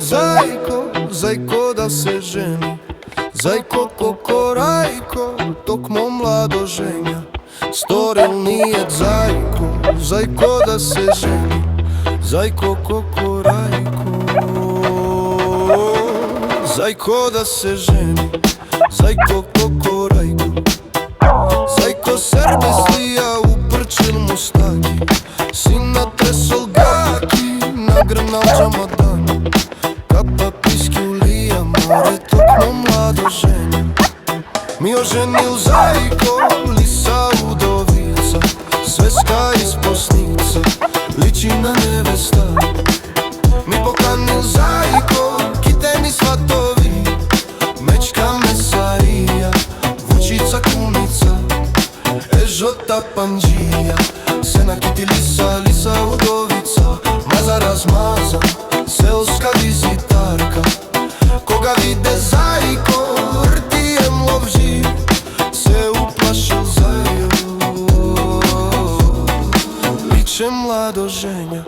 zajko, zajko da se ženi. Zajko kokorajko, tok mo mladoženja. Storil nije zajko, zajko da se ženi. Zajko kokorajko, zajko da se ženi. Zajko kokorajko, zajko serbe slija u prčil mustaki. Sina tresol gaki, nagrnal džamadan. Kapa piski ulija, more tokno mladoženja. Mi oženil zajko, lisa udovica. Sveska iz Bosnice, liči na nevesta. Mi pokanil zajko, kiteni svatovi. Mečka mesarija, vučica kumica. Ežota panđija, sena kiti lisa, lisa udovica. Maza razmaza, seoska vizitarka. Koga vide zajko, rtijem lovži. Se uplašil zajo, liče mladoženja.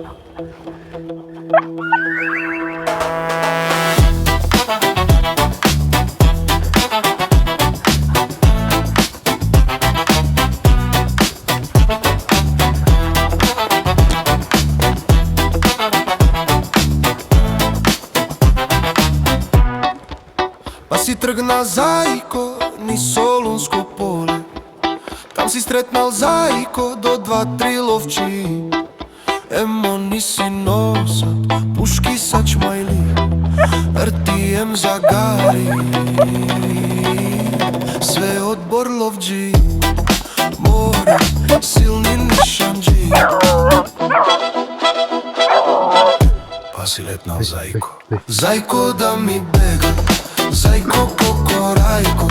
Pa si trgna zajko, ni Solunsko pole. Tam si stretnal zajko, do 2-3 lovči. Emo nisi nosat, puški sačmajli. Rtijem zagari, sve odbor lovđi. More, silni nišanđi. Pa si letnal zajko, zajko da mi bega. Zajko kokorajko,